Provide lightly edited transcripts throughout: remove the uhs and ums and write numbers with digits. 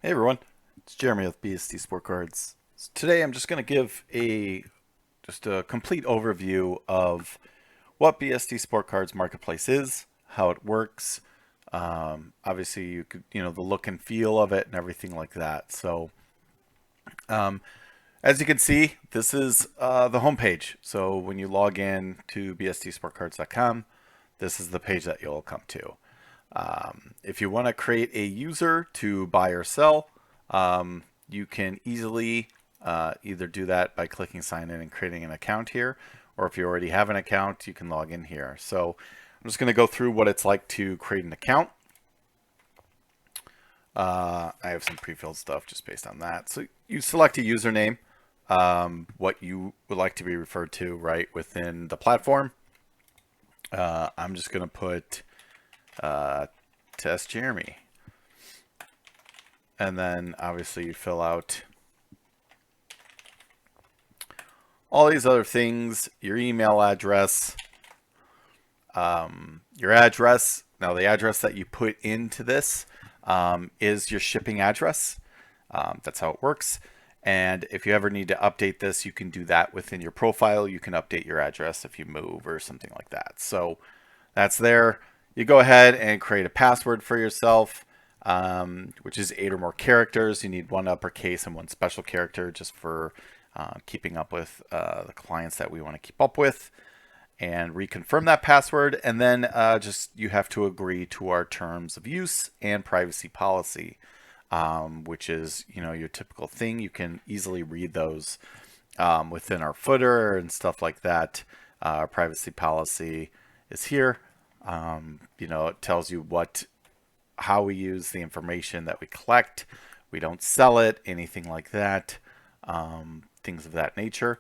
Hey everyone, it's Jeremy with BST Sportcards. So today I'm just going to give a complete overview of what BST Sportcards Marketplace is, how it works. Obviously, you could the look and feel of it and everything like that. So um, as you can see, this is the homepage. So when you log in to bstsportcards.com, this is the page that you'll come to. If you want to create a user to buy or sell, you can easily either do that by clicking sign in and creating an account here, or if you already have an account, you can log in here. So I'm just going to go through what it's like to create an account. I have some pre-filled stuff just based on that. So you select a username, what you would like to be referred to right within the platform. I'm just going to put Test Jeremy. And then obviously you fill out all these other things, your email address, your address. Now the address that you put into this is your shipping address. That's how it works. And if you ever need to update this, you can do that within your profile. You can update your address if you move or something like that. So that's there. You go ahead and create a password for yourself, which is 8 or more characters. You need one uppercase and one special character just for keeping up with the clients that we want to keep up with, and reconfirm that password. And then just you have to agree to our terms of use and privacy policy, which is your typical thing. You can easily read those within our footer and stuff like that. Our privacy policy is here. It tells you how we use the information that we collect. We don't sell it, anything like that, things of that nature.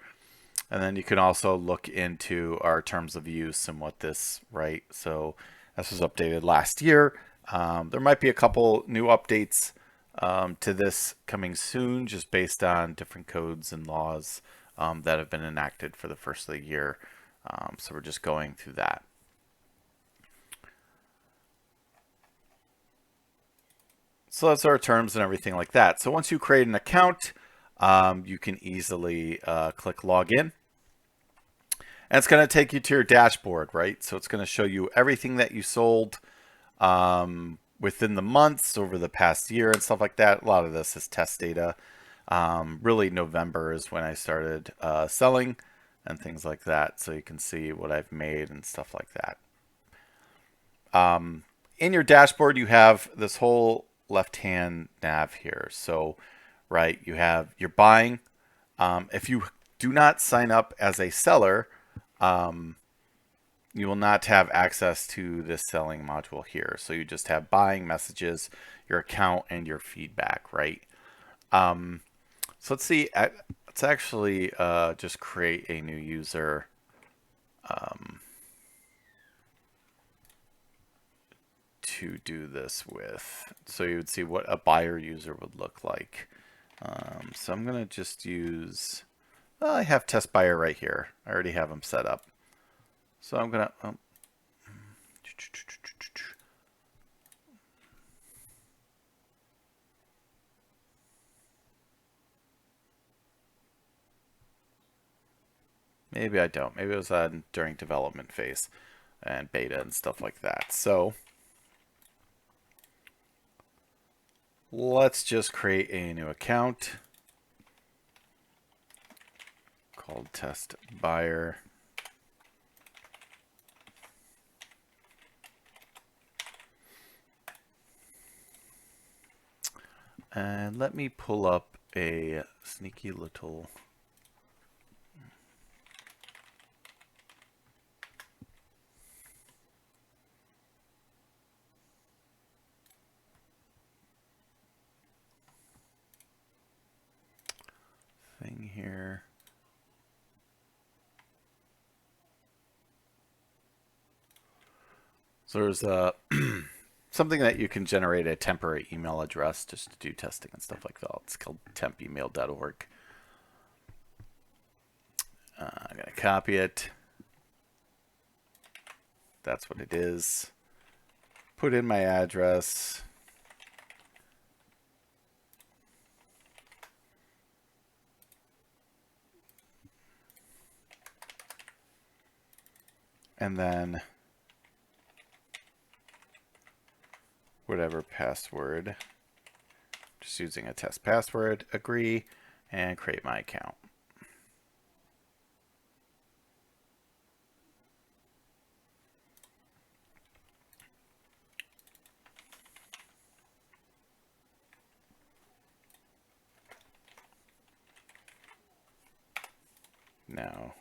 And then you can also look into our terms of use and what this, right? So this was updated last year. There might be a couple new updates to this coming soon, just based on different codes and laws that have been enacted for the first of the year. So we're just going through that. So that's our terms and everything like that. So once you create an account, you can easily click login. And it's going to take you to your dashboard, right? So it's going to show you everything that you sold within the months over the past year and stuff like that. A lot of this is test data. Really, November is when I started selling and things like that. So you can see what I've made and stuff like that. In your dashboard, you have this whole left-hand nav here. So, right, you have your buying. If you do not sign up as a seller, you will not have access to this selling module here. So you just have buying, messages, your account, and your feedback, right? So let's see. Let's actually just create a new user. To do this with, so you would see what a buyer user would look like. So I'm gonna just use, I have test buyer right here. I already have them set up. So I'm gonna maybe I don't. Maybe it was during development phase and beta and stuff like that. So let's just create a new account called test buyer. And let me pull up a sneaky little thing here. So there's a something that you can generate a temporary email address just to do testing and stuff like that. It's called tempemail.org. I'm going to copy it. That's what it is. Put in my address. and then whatever password, just using a test password, agree, and create my account. Now,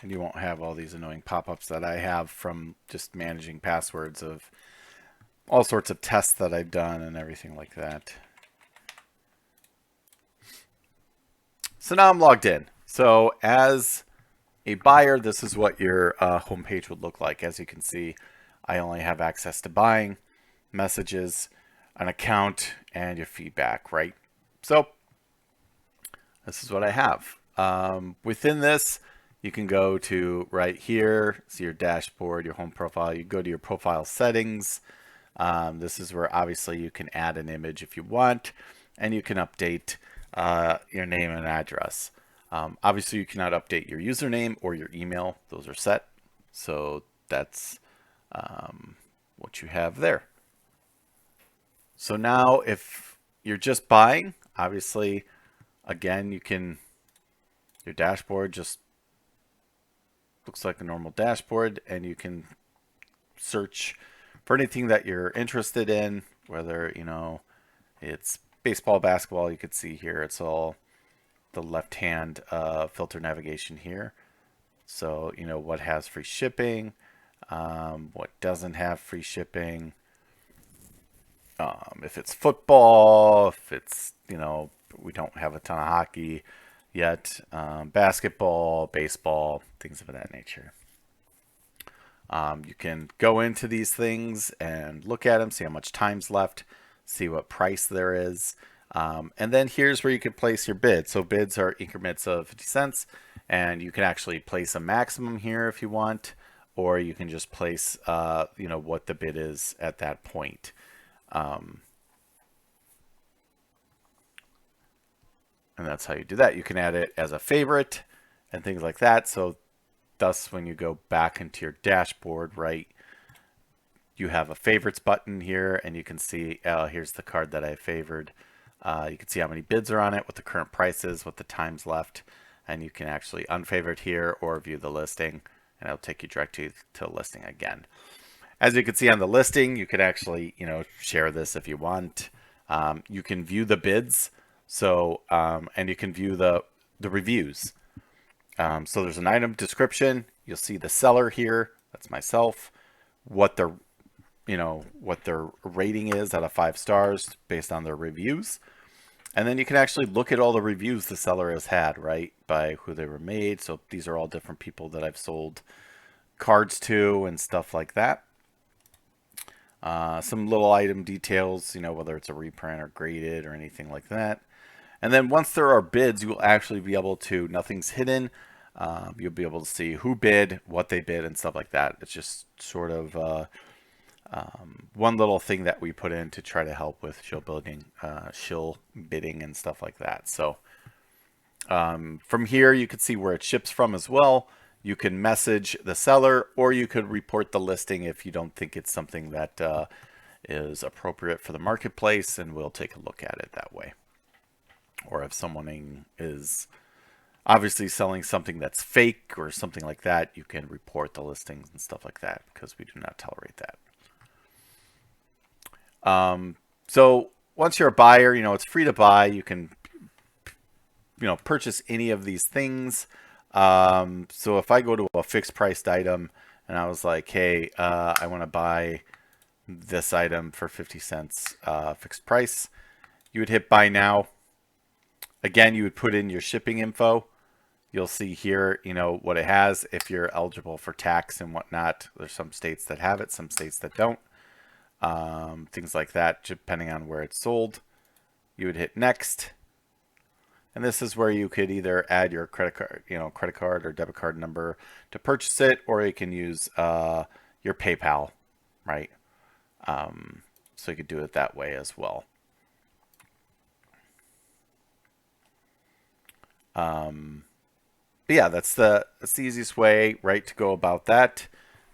and you won't have all these annoying pop-ups that I have from just managing passwords of all sorts of tests that I've done and everything like that. So now I'm logged in. So as a buyer, this is what your homepage would look like. As you can see, I only have access to buying, messages, an account, and your feedback, right? So this is what I have. Within this, you can go to right here, see your dashboard, your home profile. You go to your profile settings. This is where obviously you can add an image if you want, and you can update your name and address. Obviously, you cannot update your username or your email. Those are set. So that's what you have there. So now if you're just buying, obviously, again, you can, your dashboard just looks like a normal dashboard, and you can search for anything that you're interested in, whether, you know, it's baseball, basketball. You could see here, it's all the left-hand filter navigation here. So, you know, what has free shipping, what doesn't have free shipping, if it's football, if it's, you know, we don't have a ton of hockey yet, basketball, baseball, things of that nature. You can go into these things and look at them, see how much time's left, see what price there is. And then here's where you can place your bid. So bids are increments of 50 cents, and you can actually place a maximum here if you want, or you can just place, you know, what the bid is at that point. And that's how you do that. You can add it as a favorite and things like that. So thus, when you go back into your dashboard, right, you have a favorites button here, and you can see, here's the card that I favored. You can see how many bids are on it, what the current price is, what the time's left, and you can actually unfavorite here or view the listing, and it'll take you directly to the listing again. As you can see on the listing, you could actually, you know, share this if you want. You can view the bids, so and you can view the reviews. So there's an item description. You'll see the seller here. That's myself. What their, you know, what their rating is out of 5 stars based on their reviews. And then you can actually look at all the reviews the seller has had, right, by who they were made. So these are all different people that I've sold cards to and stuff like that. Some little item details, you know, whether it's a reprint or graded or anything like that. And then once there are bids, you will actually be able to, nothing's hidden. You'll be able to see who bid, what they bid, and stuff like that. It's just sort of one little thing that we put in to try to help with shill bidding and stuff like that. So from here, you can see where it ships from as well. You can message the seller, or you could report the listing if you don't think it's something that is appropriate for the marketplace, and we'll take a look at it that way. Or if someone is obviously selling something that's fake or something like that, you can report the listings and stuff like that, because we do not tolerate that. So once you're a buyer, you know, it's free to buy. You can, you know, purchase any of these things. So if I go to a fixed priced item and I was like, hey, I want to buy this item for 50 cents fixed price, you would hit buy now. Again, you would put in your shipping info. You'll see here, you know, what it has, if you're eligible for tax and whatnot. There's some states that have it, some states that don't. Things like that, depending on where it's sold. You would hit next. And this is where you could either add your credit card or debit card number to purchase it, or you can use your PayPal, right? So you could do it that way as well. but yeah, that's the easiest way, right, to go about that.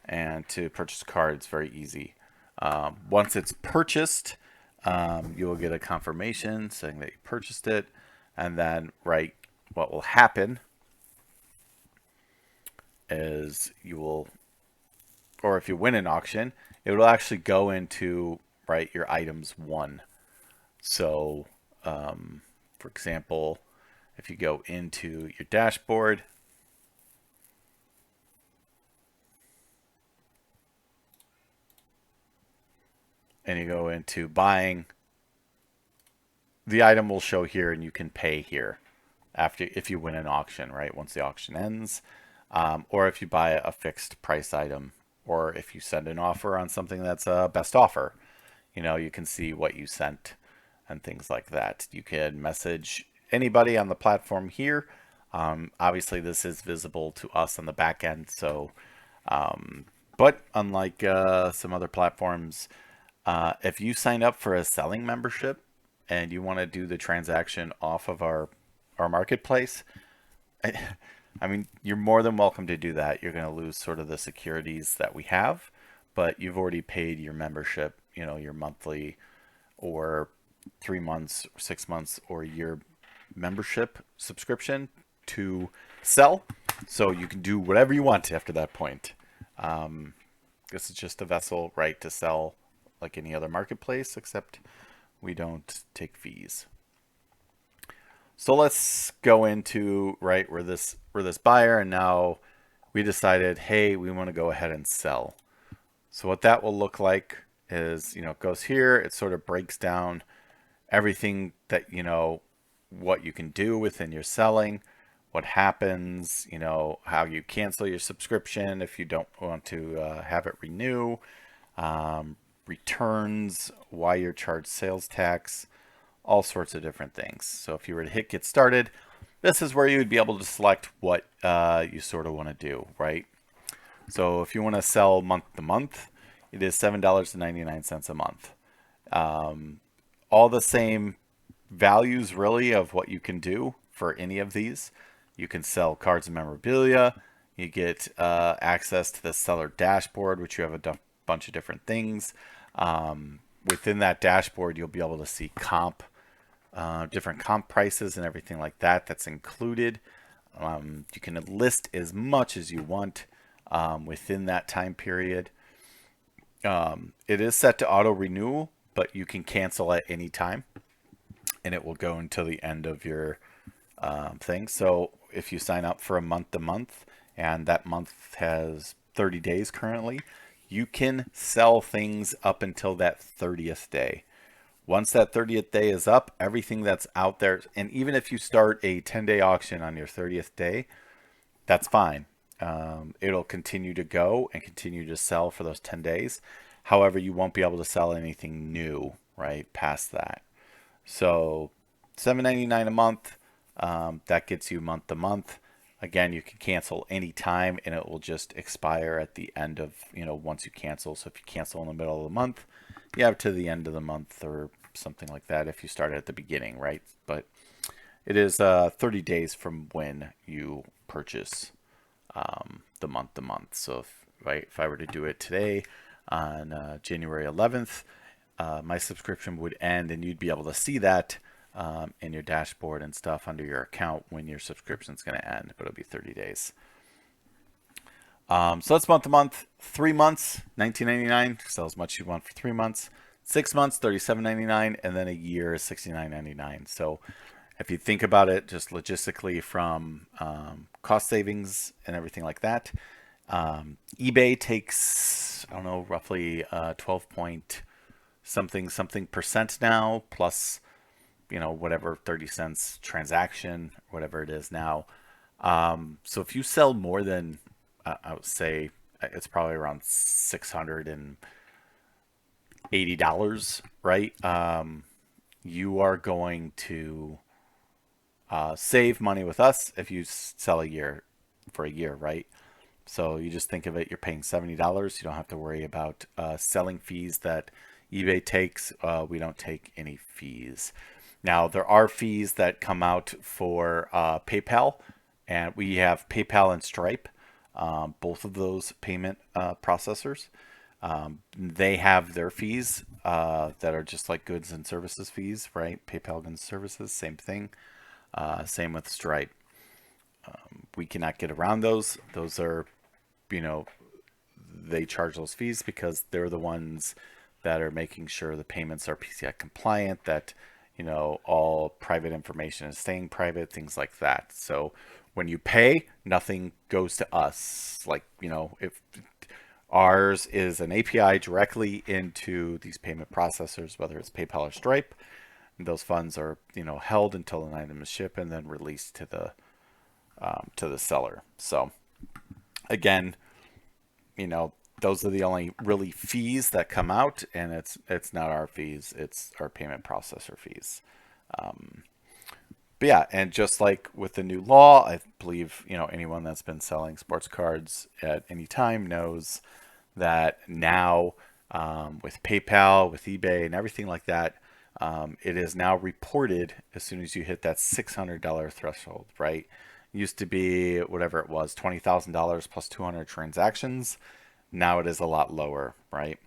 And to purchase cards, very easy. Once it's purchased, you will get a confirmation saying that you purchased it, and then, right, what will happen is you will, or if you win an auction, it will actually go into, right, your items one. So, for example, if you go into your dashboard, and you go into buying, the item will show here and you can pay here after, if you win an auction, right, once the auction ends, or if you buy a fixed price item, or if you send an offer on something that's a best offer, you can see what you sent and things like that. You can message anybody on the platform here. Obviously this is visible to us on the back end, so but unlike some other platforms, if you sign up for a selling membership and you want to do the transaction off of our marketplace, I mean, you're more than welcome to do that. You're going to lose sort of the securities that we have, but you've already paid your membership, your monthly or 3 months, 6 months, or a year membership subscription to sell. So you can do whatever you want after that point. This is just a vessel, right, to sell like any other marketplace, except we don't take fees. So let's go into, right, we're this buyer, and now we decided, hey, we want to go ahead and sell. So what that will look like is, it goes here. It sort of breaks down everything that, what you can do within your selling, what happens, how you cancel your subscription if you don't want to have it renew, returns, why you're charged sales tax, all sorts of different things. So if you were to hit get started, this is where you would be able to select what you sort of want to do, right? So if you want to sell month to month, it is $7.99 a month. All the same values really of what you can do for any of these. You can sell cards and memorabilia. You get access to the seller dashboard, which you have a bunch of different things. Within that dashboard, you'll be able to see different comp prices and everything like that. That's included. You can list as much as you want within that time period. It is set to auto renewal, but you can cancel at any time, and it will go until the end of your thing. So if you sign up for a month to month, and that month has 30 days currently, you can sell things up until that 30th day. Once that 30th day is up, everything that's out there, and even if you start a 10-day auction on your 30th day, that's fine. It'll continue to go and continue to sell for those 10 days. However, you won't be able to sell anything new, right, past that. So $7.99 a month, that gets you month to month. Again, you can cancel anytime, and it will just expire at the end of, once you cancel. So if you cancel in the middle of the month, you have to the end of the month or something like that if you started at the beginning, right? But it is 30 days from when you purchase the month to month. So if I were to do it today on January 11th, my subscription would end, and you'd be able to see that in your dashboard and stuff under your account when your subscription is going to end, but it'll be 30 days. So that's month to month. 3 months, $19.99. Sell as much as you want for 3 months. 6 months, $37.99, and then a year is $69.99. So if you think about it just logistically from cost savings and everything like that, eBay takes, I don't know, roughly 12 point something percent now, plus whatever 30 cents transaction, whatever it is now. So if you sell more than, I would say it's probably around $680, right? You are going to save money with us if you sell for a year, right? So you just think of it, you're paying $70. You don't have to worry about selling fees that eBay takes. We don't take any fees. Now, there are fees that come out for PayPal and we have PayPal and Stripe, both of those payment processors. They have their fees that are just like goods and services fees, right? PayPal goods and services, same thing. Same with Stripe. We cannot get around those. Those are, you know, they charge those fees because they're the ones that are making sure the payments are PCI compliant, that, you know, all private information is staying private, things like that. So when you pay, nothing goes to us. Like, you know, if ours is an API directly into these payment processors, whether it's PayPal or Stripe, those funds are, you know, held until an item is shipped and then released to the seller. So again, you know, those are the only really fees that come out, and it's not our fees, it's our payment processor fees. But yeah, and just like with the new law, I believe, you know, anyone that's been selling sports cards at any time knows that now, with PayPal, with eBay, and everything like that, it is now reported as soon as you hit that $600 threshold, right? It used to be whatever it was, $20,000 plus 200 transactions. Now it is a lot lower, right?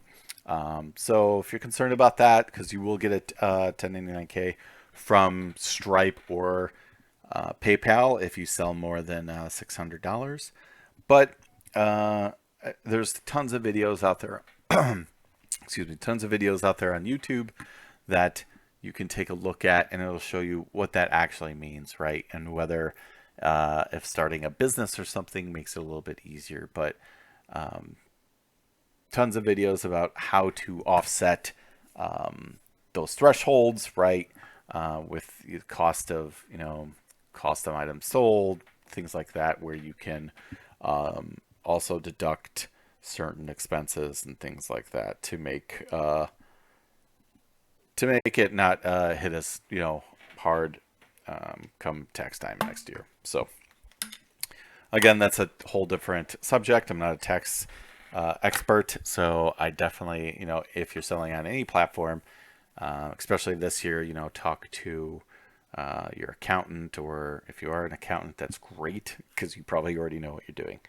So if you're concerned about that, because you will get a 1099K from Stripe or PayPal if you sell more than $600. But there's tons of videos out there. Excuse me, tons of videos out there on YouTube that you can take a look at, and it'll show you what that actually means, right? And whether if starting a business or something makes it a little bit easier. But tons of videos about how to offset those thresholds, right? With the cost of, you know, cost of items sold, things like that, where you can also deduct certain expenses and things like that to make it not hit us, you know, hard come tax time next year. So again, that's a whole different subject. I'm not a tax expert, so I definitely, you know, if you're selling on any platform, especially this year, you know, talk to your accountant, or if you are an accountant, that's great because you probably already know what you're doing.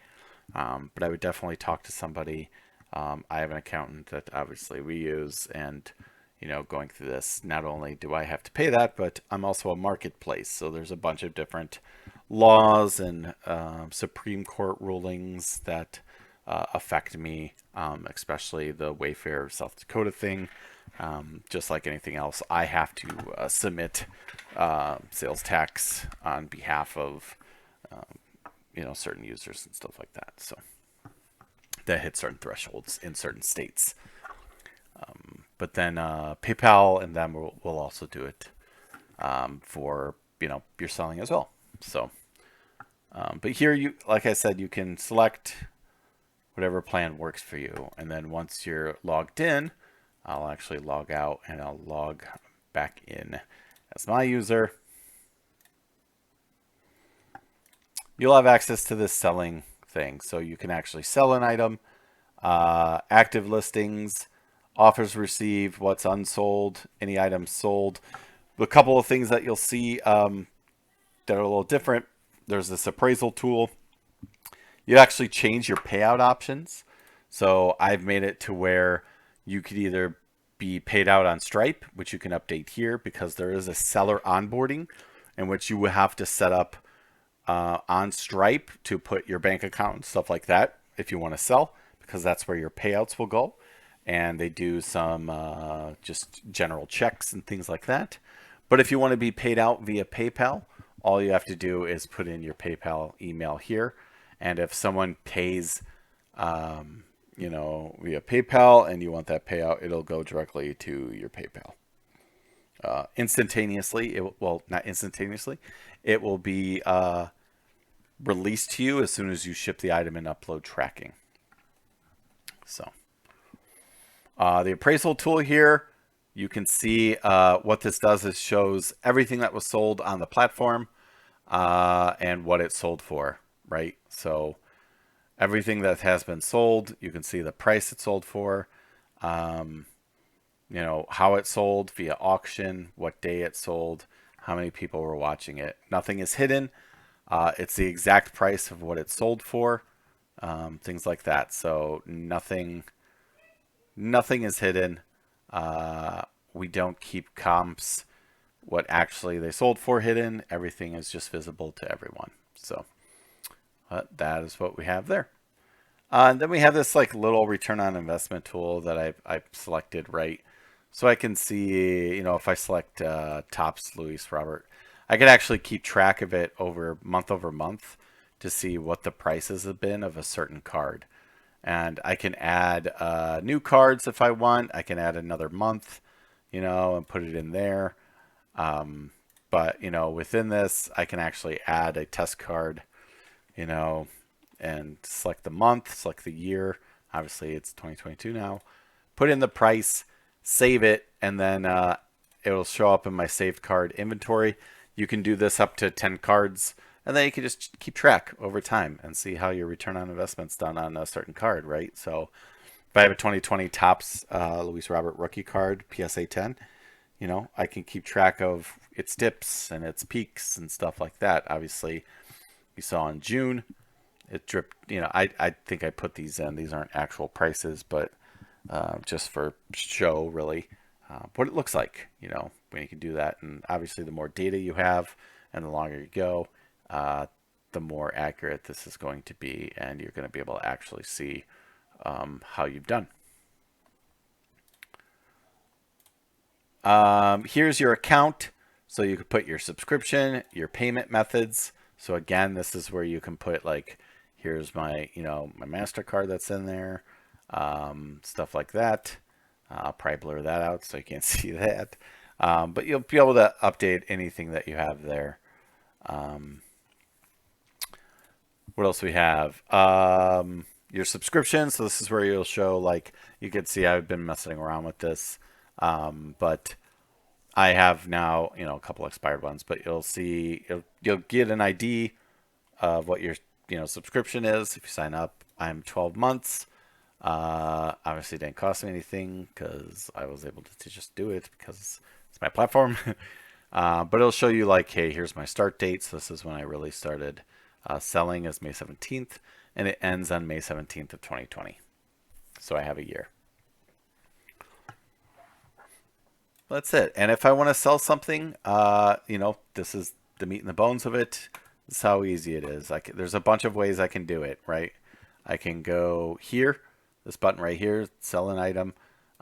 But I would definitely talk to somebody. I have an accountant that obviously we use, and, you know, going through this, not only do I have to pay that, but I'm also a marketplace. So there's a bunch of different laws and Supreme Court rulings that affect me, especially the Wayfair South Dakota thing. Just like anything else, I have to submit sales tax on behalf of you know, certain users and stuff like that. So that hit certain thresholds in certain states. But then PayPal and them will also do it for, you know, your selling as well. So, but here you, like I said, you can select whatever plan works for you, and then once you're logged in, I'll actually log out and I'll log back in as my user. You'll have access to this selling thing, so you can actually sell an item, active listings, offers received, what's unsold, any items sold. A couple of things that you'll see that are a little different. There's this appraisal tool. You actually change your payout options. So I've made it to where you could either be paid out on Stripe, which you can update here because there is a seller onboarding in which you will have to set up on Stripe to put your bank account and stuff like that if you want to sell, because that's where your payouts will go. And they do some just general checks and things like that. But if you want to be paid out via PayPal, all you have to do is put in your PayPal email here. And if someone pays, you know, via PayPal and you want that payout, it'll go directly to your PayPal. Instantaneously, well, not instantaneously, it will be released to you as soon as you ship the item and upload tracking. So the appraisal tool here, you can see what this does is shows everything that was sold on the platform and what it sold for, right? So everything that has been sold, you can see the price it sold for, you know, how it sold via auction, what day it sold, how many people were watching it. Nothing is hidden. It's the exact price of what it sold for, things like that. So nothing is hidden. We don't keep comps what actually they sold for hidden. Everything is just visible to everyone. So that is what we have there. And then we have this like little return on investment tool that I've selected, right? So I can see, if I select Topps Luis Robert, I can actually keep track of it over month to see what the prices have been of a certain card. And I can add new cards if I want. I can add another month, and put it in there. But, within this, I can actually add a test card, you know, and select the month, select the year. Obviously, it's 2022 now. Put in the price, save it, and then it'll show up in my saved card inventory. You can do this up to 10 cards, and then you can just keep track over time and see how your return on investment's done on a certain card, right? So if I have a 2020 Topps Luis Robert rookie card, PSA 10, I can keep track of its dips and its peaks and stuff like that. Obviously, you saw in June, it dripped. I think I put these in. These aren't actual prices, but just for show, really, what it looks like, when you can do that. And obviously, the more data you have and the longer you go, the more accurate this is going to be, and you're going to be able to actually see how you've done. Here's your account. So you could put your subscription, your payment methods. So again, this is where you can put like, here's my, my MasterCard that's in there, stuff like that. I'll probably blur that out so you can't see that. But you'll be able to update anything that you have there. What else we have? Your subscription. So this is where you'll show, like, you can see I've been messing around with this. But I have now, a couple expired ones, but you'll see, you'll get an ID of what your, subscription is. If you sign up, I'm 12 months. Obviously it didn't cost me anything because I was able to just do it because it's my platform. But it'll show you like, hey, here's my start date. So this is when I really started selling, is May 17th, and it ends on May 17th of 2020. So I have a year. That's it. And if I want to sell something, this is the meat and the bones of it. This is how easy it is. There's a bunch of ways I can do it, right? I can go here, this button right here, sell an item.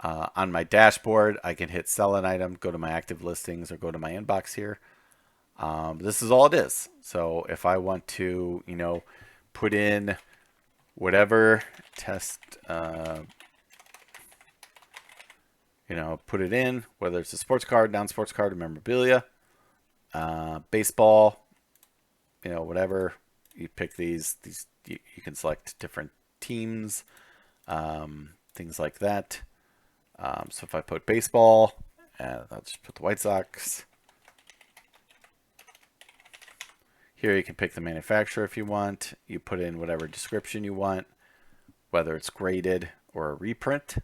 On my dashboard, I can hit sell an item, go to my active listings, or go to my inbox here. This is all it is. So if I want to, put in whatever test, put it in, whether it's a sports card, non-sports card, or memorabilia, baseball, whatever. You pick these you can select different teams, things like that. So if I put baseball, I'll just put the White Sox. Here you can pick the manufacturer if you want. You put in whatever description you want, whether it's graded or a reprint.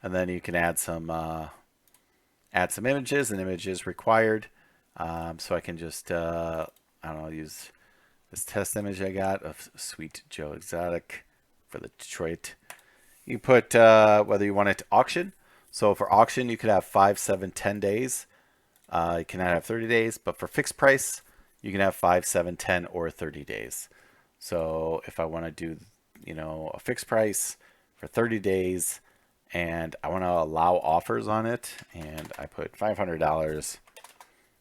And then you can add some images, and images required. So I can just, use this test image I got of Sweet Joe Exotic for the Detroit. You put whether you want it to auction. So for auction, you could have 5, 7, 10 days. You cannot have 30 days, but for fixed price, you can have 5, 7, 10, or 30 days. So if I want to do, a fixed price for 30 days, and I want to allow offers on it, and I put $500,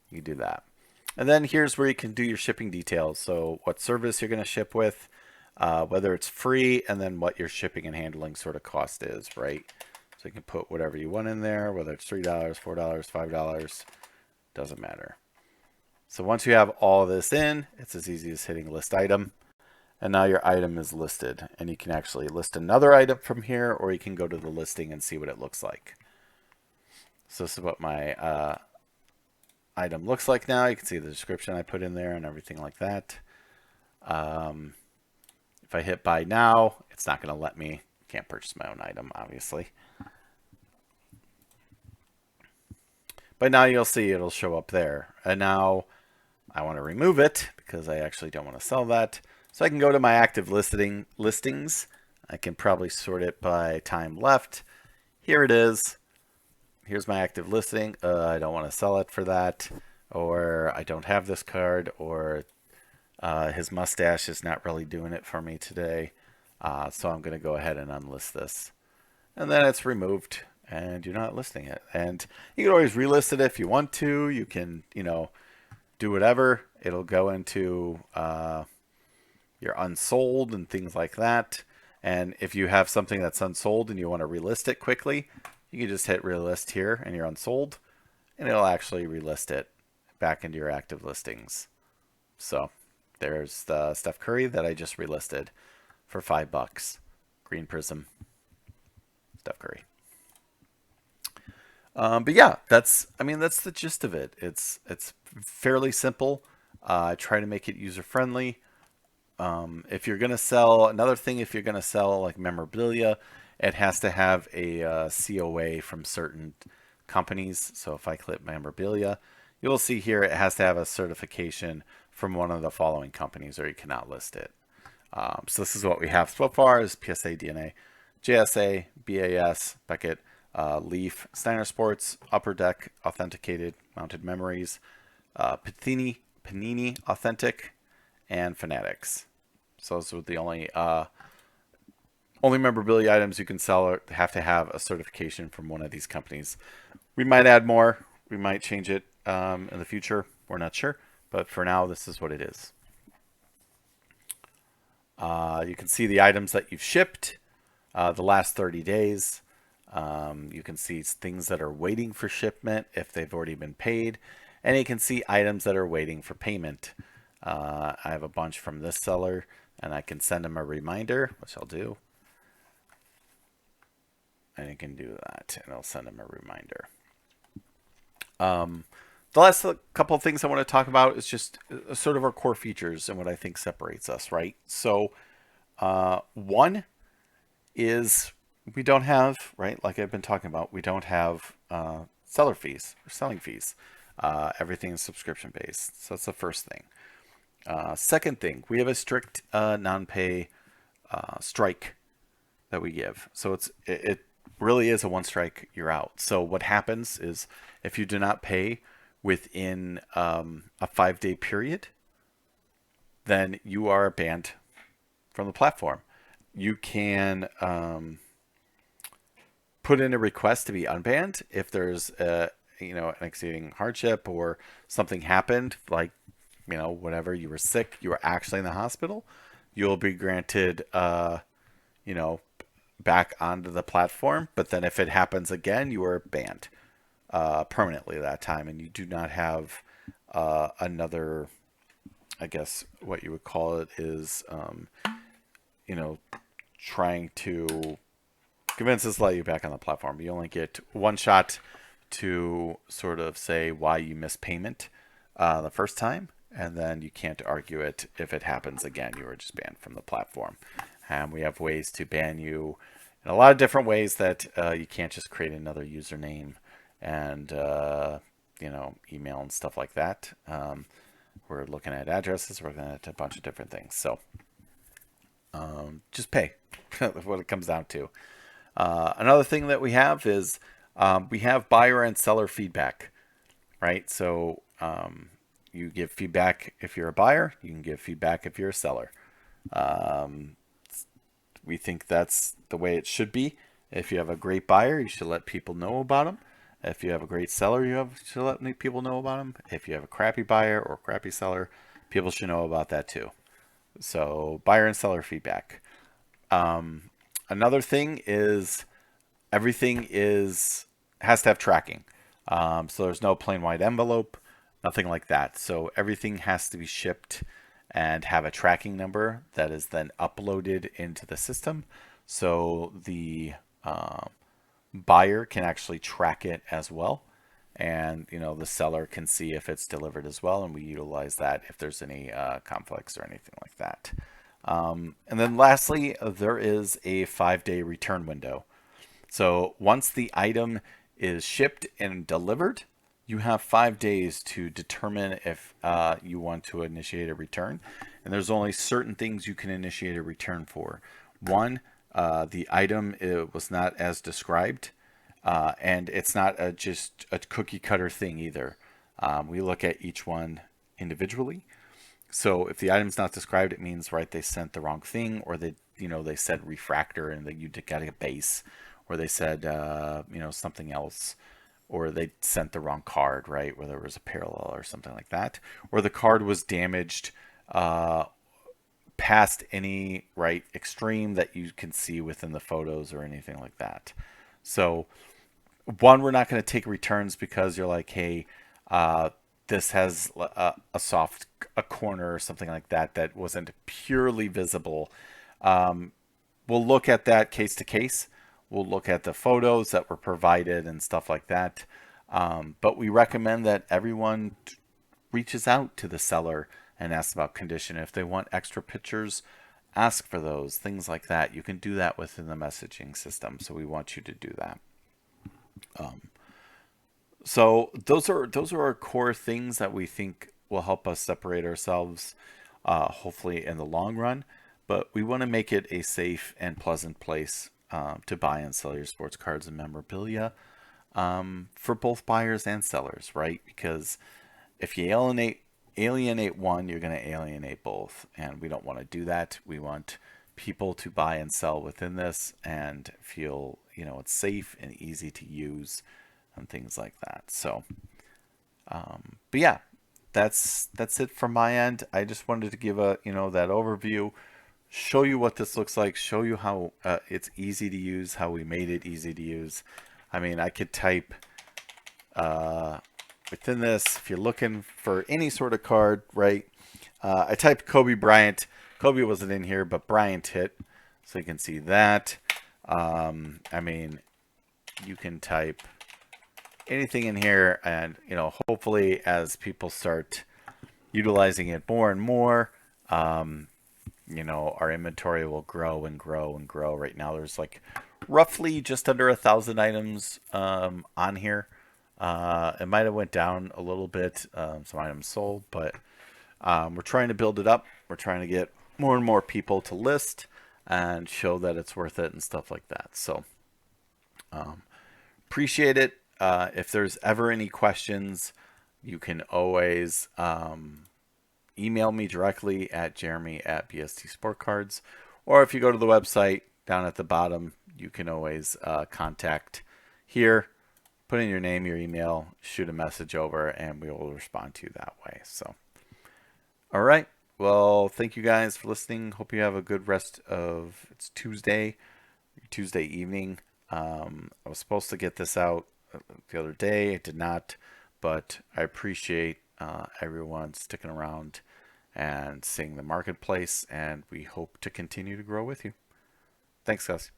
you do that. And then here's where you can do your shipping details. So what service you're going to ship with, whether it's free, and then what your shipping and handling sort of cost is, right? So you can put whatever you want in there, whether it's $3, $4, $5, doesn't matter. So once you have all of this in, it's as easy as hitting list item. And now your item is listed, and you can actually list another item from here, or you can go to the listing and see what it looks like. So this is what my item looks like now. You can see the description I put in there and everything like that. If I hit buy now, it's not going to let me. Can't purchase my own item, obviously. But now you'll see it'll show up there. And now I want to remove it because I actually don't want to sell that. So I can go to my active listings. I can probably sort it by time left. Here it is. Here's my active listing. I don't want to sell it for that, or I don't have this card, or his mustache is not really doing it for me today. So I'm going to go ahead and unlist this. And then it's removed and you're not listing it. And you can always relist it if you want to. You can, do whatever. It'll go into your unsold and things like that. And if you have something that's unsold and you want to relist it quickly, you can just hit relist here and you're unsold, and it'll actually relist it back into your active listings. So there's the Steph Curry that I just relisted for $5. Green Prism, Steph Curry. But yeah, that's the gist of it. It's fairly simple. I try to make it user friendly. If you're gonna sell, if you're gonna sell like memorabilia, it has to have a COA from certain companies. So if I click memorabilia, you'll see here it has to have a certification from one of the following companies, or you cannot list it. So this is what we have so far: is PSA, DNA, JSA, BAS, Beckett, Leaf, Steiner Sports, Upper Deck, Authenticated, Mounted Memories, Panini Authentic, and Fanatics. So those are the only memorabilia items you can sell, or have to have a certification from one of these companies. We might add more. We might change it in the future. We're not sure. But for now, this is what it is. You can see the items that you've shipped the last 30 days. You can see things that are waiting for shipment if they've already been paid. And you can see items that are waiting for payment. I have a bunch from this seller, and I can send them a reminder, which I'll do. And you can do that, and I'll send them a reminder. The last couple of things I want to talk about is just sort of our core features and what I think separates us, right? So one is we don't have, right, like I've been talking about, we don't have seller fees or selling fees. Everything is subscription based. So that's the first thing. Second thing, we have a strict non-pay strike that we give. So it really is a one strike, you're out. So what happens is if you do not pay within a 5-day period, then you are banned from the platform. You can put in a request to be unbanned if there's an exceeding hardship or something happened, like whatever, you were sick, you were actually in the hospital, you'll be granted back onto the platform. But then if it happens again, you are banned permanently that time, and you do not have another, I guess what you would call it is trying to convince us to let you back on the platform. You only get one shot to sort of say why you missed payment the first time, and then you can't argue it if it happens again. You are just banned from the platform. And we have ways to ban you in a lot of different ways that you can't just create another username and email and stuff like that. We're looking at addresses. We're looking at a bunch of different things. So just pay. What it comes down to. Another thing that we have is we have buyer and seller feedback, right? So you give feedback if you're a buyer. You can give feedback if you're a seller. We think that's the way it should be. If you have a great buyer, you should let people know about them. If you have a great seller, should let people know about them. If you have a crappy buyer or crappy seller, people should know about that too. So buyer and seller feedback. Another thing is everything has to have tracking. So there's no plain white envelope, nothing like that. So everything has to be shipped and have a tracking number that is then uploaded into the system. So the buyer can actually track it as well. And, the seller can see if it's delivered as well. And we utilize that if there's any conflicts or anything like that. And then lastly, there is a 5-day return window. So once the item is shipped and delivered, You have 5 days to determine if you want to initiate a return. And there's only certain things you can initiate a return for. One, the item it was not as described, and it's not just a cookie cutter thing either. We look at each one individually. So if the item's not described, it means right they sent the wrong thing, or they said refractor and that you got a base, or they said something else, or they sent the wrong card, right, where there was a parallel or something like that, or the card was damaged past any right extreme that you can see within the photos or anything like that. So one, we're not going to take returns because you're like, hey, this has a corner or something like that wasn't purely visible. We'll look at that case to case. We'll look at the photos that were provided and stuff like that. But we recommend that everyone reaches out to the seller and asks about condition. If they want extra pictures, ask for those, things like that. You can do that within the messaging system. So we want you to do that. So those are our core things that we think will help us separate ourselves, hopefully in the long run. But we want to make it a safe and pleasant place to buy and sell your sports cards and memorabilia for both buyers and sellers, right? Because if you alienate one, you're going to alienate both, and we don't want to do that. We want people to buy and sell within this and feel it's safe and easy to use and things like that. So, but yeah, that's it from my end. I just wanted to give that overview, show you what this looks like, show you how it's easy to use, how we made it easy to use. I mean, I could type within this, if you're looking for any sort of card, right? I typed Kobe Bryant. Kobe wasn't in here, but Bryant hit, so you can see that. I mean, you can type anything in here, and hopefully as people start utilizing it more and more, our inventory will grow and grow and grow. Right now there's like roughly just under 1,000 items on here. It might have went down a little bit, some items sold, but we're trying to build it up. We're trying to get more and more people to list and show that it's worth it and stuff like that. So appreciate it. If there's ever any questions, you can always email me directly at jeremy@BST Sportcards, or if you go to the website down at the bottom, you can always contact here, put in your name, your email, shoot a message over, and we will respond to you that way. So, all right. Well, thank you guys for listening. Hope you have a good rest of Tuesday evening. I was supposed to get this out the other day. I did not, but I appreciate everyone sticking around and seeing the marketplace, and we hope to continue to grow with you. Thanks, guys.